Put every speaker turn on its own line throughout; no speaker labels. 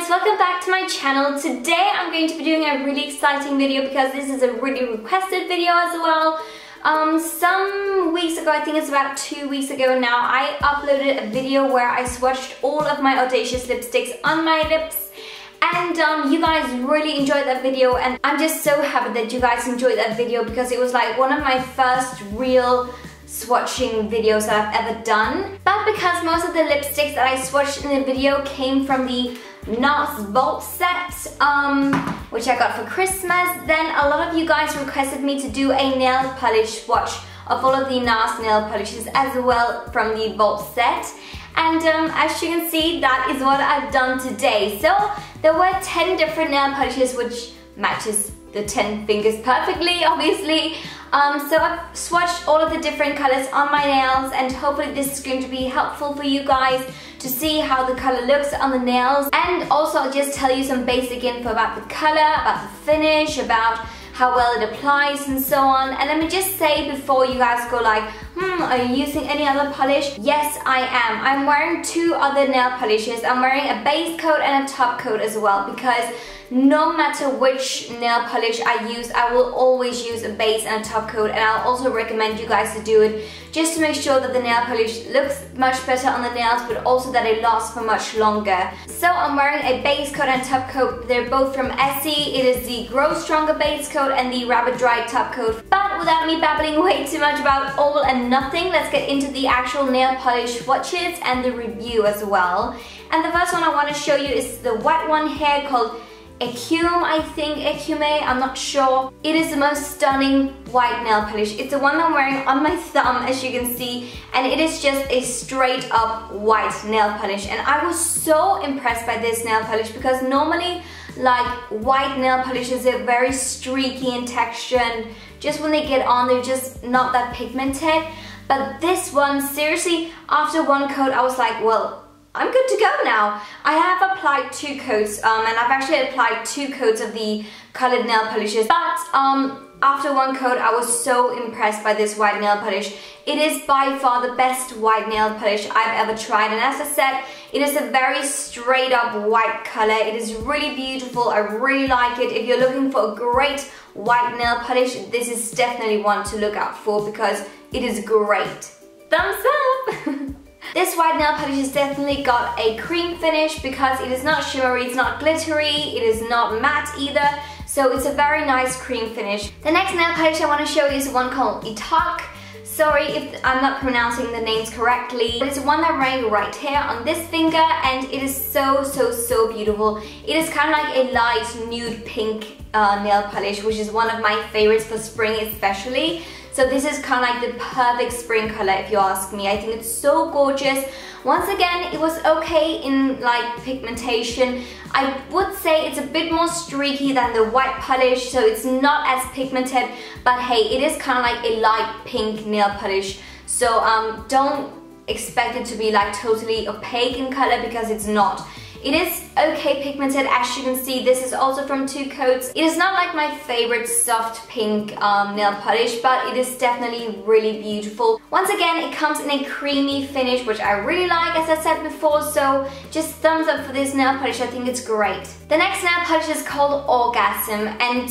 guys, welcome back to my channel. Today I'm going to be doing a really exciting video because this is a really requested video as well. Some weeks ago, I think it's about 2 weeks ago now, I uploaded a video where I swatched all of my Audacious lipsticks on my lips. And you guys really enjoyed that video, and I'm just so happy that you guys enjoyed that video because it was like one of my first real swatching videos that I've ever done. But because most of the lipsticks that I swatched in the video came from the NARS Vault Set, which I got for Christmas, then a lot of you guys requested me to do a nail polish swatch of all of the NARS nail polishes as well from the Vault Set. And as you can see, that is what I've done today. So there were 10 different nail polishes, which matches the 10 fingers perfectly, obviously. So I've swatched all of the different colors on my nails, and hopefully this is going to be helpful for you guys to see how the color looks on the nails. And also I'll just tell you some basic info about the color, about the finish, about how well it applies and so on. And let me just say before you guys go like, are you using any other polish? Yes, I am. I'm wearing 2 other nail polishes. I'm wearing a base coat and a top coat as well, because no matter which nail polish I use, I will always use a base and a top coat, and I'll also recommend you guys to do it just to make sure that the nail polish looks much better on the nails, but also that it lasts for much longer. So I'm wearing a base coat and top coat. They're both from Essie. It is the Grow Stronger base coat and the Rapid Dry top coat. But without me babbling way too much about all and nothing, let's get into the actual nail polish swatches and the review as well. And the first one I want to show you is the white one here called Ecume, I think, Ecume, I'm not sure. It is the most stunning white nail polish. It's the one I'm wearing on my thumb, as you can see, and it is just a straight up white nail polish. And I was so impressed by this nail polish because normally, like, white nail polishes are very streaky in texture, and just when they get on, they're just not that pigmented. But this one, seriously, after one coat, I was like, well, I'm good to go now. I have applied 2 coats, and I've actually applied 2 coats of the colored nail polishes. But after one coat, I was so impressed by this white nail polish. It is by far the best white nail polish I've ever tried, and as I said, it is a very straight up white color. It is really beautiful. I really like it. If you're looking for a great white nail polish, this is definitely one to look out for because it is great. Thumbs up! This white nail polish has definitely got a cream finish because it is not shimmery, it's not glittery, it is not matte either, so it's a very nice cream finish. The next nail polish I want to show you is one called Ithaque. Sorry if I'm not pronouncing the names correctly, but it's the one that I'm wearing right here on this finger, and it is so beautiful. It is kind of like a light nude pink nail polish, which is one of my favorites for spring especially. So this is kind of like the perfect spring color if you ask me. I think it's so gorgeous. Once again, it was okay in like pigmentation. I would say it's a bit more streaky than the white polish, so it's not as pigmented, but hey, it is kind of like a light pink nail polish. So don't expect it to be like totally opaque in color because it's not. It is okay pigmented, as you can see. This is also from 2 coats. It is not like my favorite soft pink nail polish, but it is definitely really beautiful. Once again, it comes in a creamy finish, which I really like, as I said before, so just thumbs up for this nail polish. I think it's great. The next nail polish is called Orgasm, and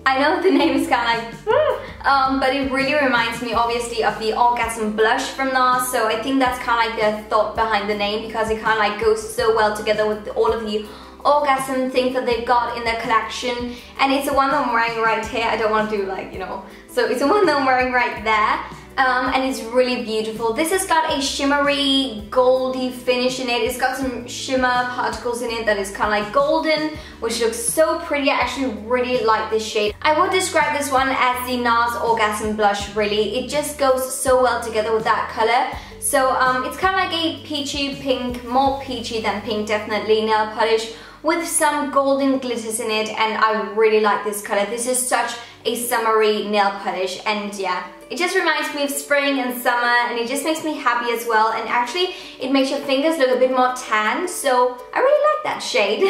I know the name is kind of like, but it really reminds me obviously of the Orgasm blush from NARS, so I think that's kind of like the thought behind the name because it kind of like goes so well together with all of the Orgasm things that they've got in their collection. And it's the one that I'm wearing right here. I don't want to do like, you know, so it's the one that I'm wearing right there. And it's really beautiful. This has got a shimmery goldy finish in it. It's got some shimmer particles in it that is kind of like golden, which looks so pretty. I actually really like this shade. I would describe this one as the NARS Orgasm blush, really. It just goes so well together with that color. So it's kind of like a peachy pink, more peachy than pink definitely, nail polish with some golden glitters in it, and I really like this color. This is such a summery nail polish, and yeah, it just reminds me of spring and summer, and it just makes me happy as well, and actually it makes your fingers look a bit more tanned, so I really like that shade.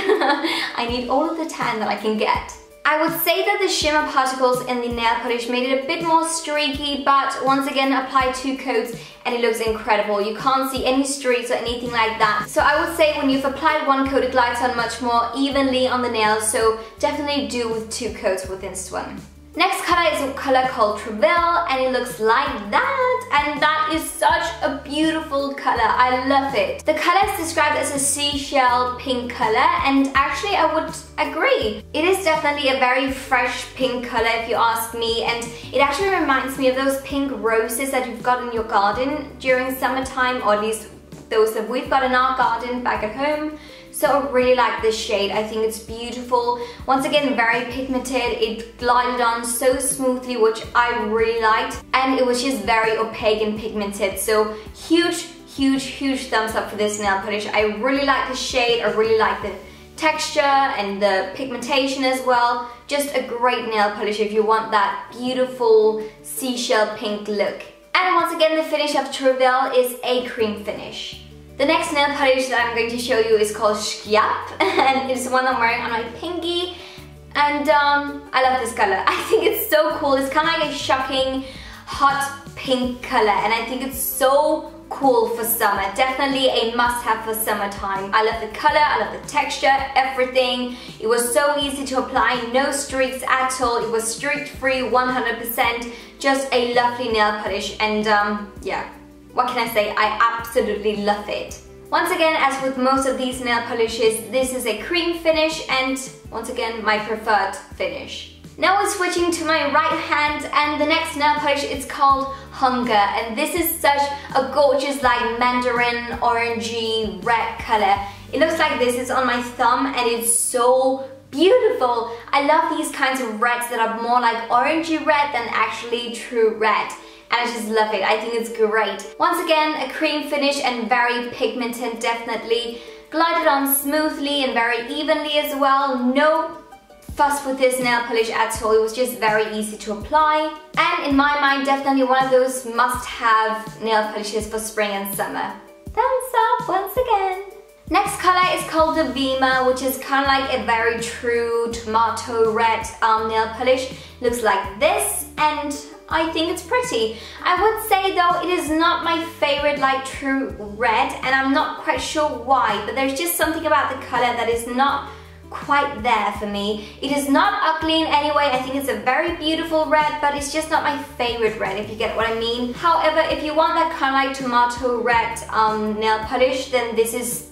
I need all of the tan that I can get. I would say that the shimmer particles in the nail polish made it a bit more streaky, but once again, apply 2 coats and it looks incredible. You can't see any streaks or anything like that. So I would say when you've applied 1 coat, it glides on much more evenly on the nails, so definitely do with 2 coats with this one. Next color is a color called Trouville, and it looks like that, and that is such a beautiful color. I love it. The color is described as a seashell pink color, and actually I would agree. It is definitely a very fresh pink color if you ask me, and it actually reminds me of those pink roses that you've got in your garden during summertime, or at least those that we've got in our garden back at home. So I really like this shade. I think it's beautiful. Once again, very pigmented. It glided on so smoothly, which I really liked. And it was just very opaque and pigmented. So huge thumbs up for this nail polish. I really like the shade. I really like the texture and the pigmentation as well. Just a great nail polish if you want that beautiful seashell pink look. And once again, the finish of Trouville is a cream finish. The next nail polish that I'm going to show you is called Schiap, and it's the one I'm wearing on my pinky, and I love this color. I think it's so cool. It's kind of like a shocking hot pink color, and I think it's so cool for summer. Definitely a must-have for summertime. I love the color, I love the texture, everything. It was so easy to apply, no streaks at all. It was streak-free 100%. Just a lovely nail polish, and yeah. What can I say? I absolutely love it. Once again, as with most of these nail polishes, this is a cream finish, and once again, my preferred finish. Now we're switching to my right hand, and the next nail polish is called Hunger, and this is such a gorgeous like mandarin orangey red color. It looks like this is on my thumb, and it's so beautiful. I love these kinds of reds that are more like orangey red than actually true red. And I just love it. I think it's great. Once again, a cream finish and very pigmented, definitely. Glided on smoothly and very evenly as well. No fuss with this nail polish at all. It was just very easy to apply. And in my mind, definitely one of those must-have nail polishes for spring and summer. Thumbs up once again. Next color is called Dovima, which is kind of like a very true tomato red nail polish. Looks like this, and I think it's pretty. I would say though, it is not my favorite like true red, and I'm not quite sure why, but there's just something about the color that is not quite there for me. It is not ugly in any way. I think it's a very beautiful red, but it's just not my favorite red, if you get what I mean. However, if you want that kind of like tomato red nail polish, then this is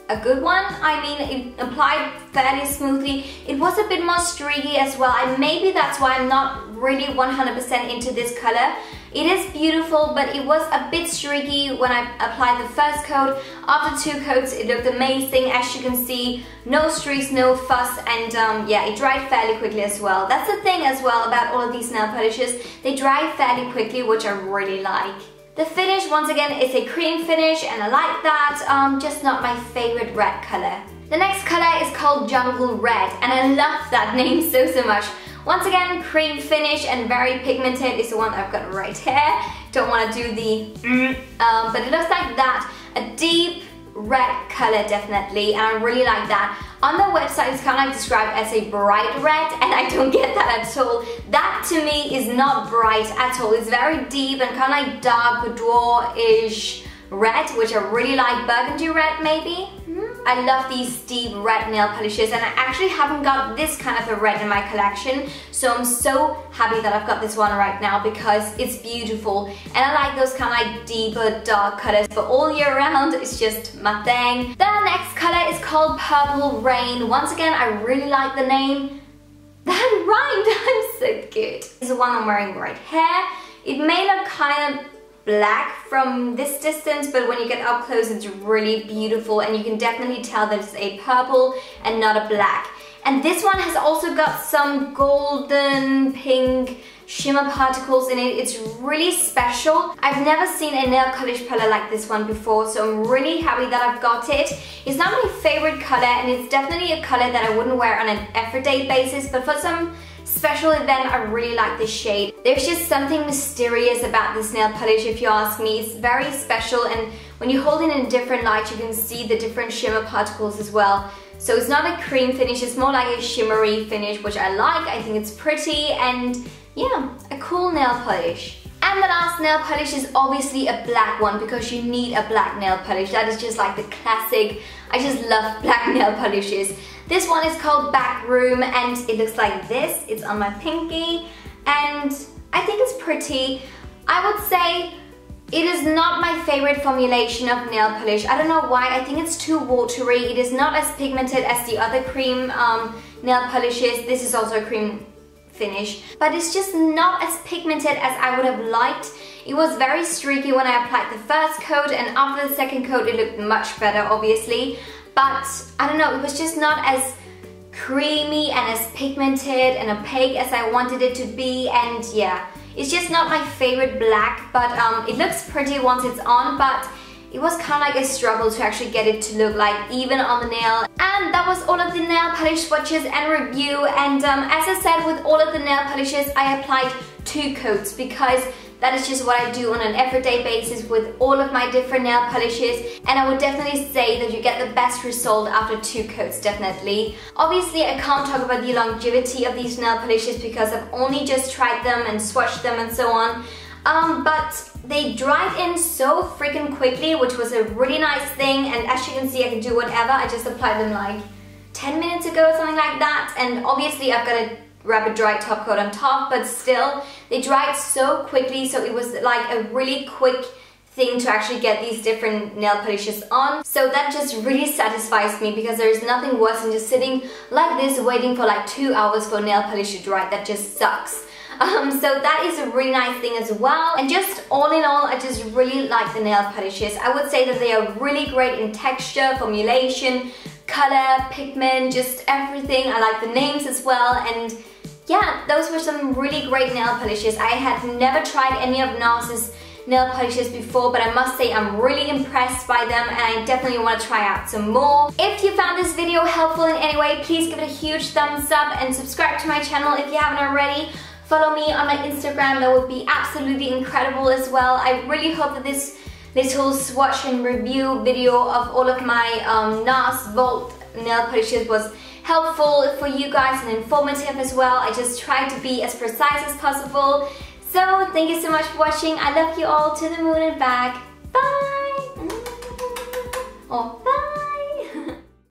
a good one. I mean, it applied fairly smoothly. It was a bit more streaky as well, and maybe that's why I'm not really 100% into this color. It is beautiful, but it was a bit streaky when I applied the first coat. After 2 coats, it looked amazing. As you can see, no streaks, no fuss, and yeah, it dried fairly quickly as well. That's the thing as well about all of these nail polishes. They dry fairly quickly, which I really like. The finish, once again, is a cream finish, and I like that, just not my favorite red color. The next color is called Jungle Red, and I love that name so much. Once again, cream finish and very pigmented is the one I've got right here. Don't want to do the but it looks like that. A deep red color, definitely, and I really like that. On the website, it's kind of like described as a bright red, and I don't get that at all. That to me is not bright at all. It's very deep and kind of like dark boudoir-ish red, which I really like. Burgundy red, maybe? I love these deep red nail polishes, and I actually haven't got this kind of a red in my collection, so I'm so happy that I've got this one right now because it's beautiful, and I like those kind of like deeper dark colors for all year round. It's just my thing. The next color is called Purple Rain. Once again, I really like the name. That rhymed. I'm so good. This is the one I'm wearing right here. It may look kind of black from this distance, but when you get up close, it's really beautiful, and you can definitely tell that it's a purple and not a black. And this one has also got some golden pink shimmer particles in it. It's really special. I've never seen a nail polish color like this one before, so I'm really happy that I've got it. It's not my favorite color, and it's definitely a color that I wouldn't wear on an everyday basis, but for some special event, I really like this shade. There's just something mysterious about this nail polish, if you ask me. It's very special, and when you hold it in different light, you can see the different shimmer particles as well. So it's not a cream finish, it's more like a shimmery finish, which I like. I think it's pretty and yeah, a cool nail polish. And the last nail polish is obviously a black one because you need a black nail polish. That is just like the classic. I just love black nail polishes. This one is called Backroom and it looks like this. It's on my pinky and I think it's pretty. I would say it is not my favorite formulation of nail polish. I don't know why. I think it's too watery. It is not as pigmented as the other cream nail polishes. This is also a cream finish, but it's just not as pigmented as I would have liked. It was very streaky when I applied the first coat, and after the second coat it looked much better, obviously. But I don't know, it was just not as creamy and as pigmented and opaque as I wanted it to be, and yeah, it's just not my favorite black, but it looks pretty once it's on, but it was kind of like a struggle to actually get it to look like even on the nail. And that was all of the nail polish swatches and review. And as I said, with all of the nail polishes, I applied 2 coats because that is just what I do on an everyday basis with all of my different nail polishes. And I would definitely say that you get the best result after 2 coats, definitely. Obviously, I can't talk about the longevity of these nail polishes because I've only just tried them and swatched them and so on. But they dried in so freaking quickly, which was a really nice thing, and as you can see I can do whatever. I just applied them like 10 minutes ago, something like that, and obviously I've got a rapid dry top coat on top, but still they dried so quickly, so it was like a really quick thing to actually get these different nail polishes on. So that just really satisfies me because there's nothing worse than just sitting like this waiting for like 2 hours for nail polish to dry. That just sucks. So that is a really nice thing as well. And just all in all, I just really like the nail polishes. I would say that they are really great in texture, formulation, color, pigment, just everything. I like the names as well, and yeah, those were some really great nail polishes. I had never tried any of NARS's nail polishes before, but I must say I'm really impressed by them and I definitely want to try out some more. If you found this video helpful in any way, please give it a huge thumbs up and subscribe to my channel if you haven't already. Follow me on my Instagram, that would be absolutely incredible as well. I really hope that this little swatch and review video of all of my NARS Vault nail polishes was helpful for you guys and informative as well. I just tried to be as precise as possible. So thank you so much for watching. I love you all to the moon and back. Bye! Oh, bye.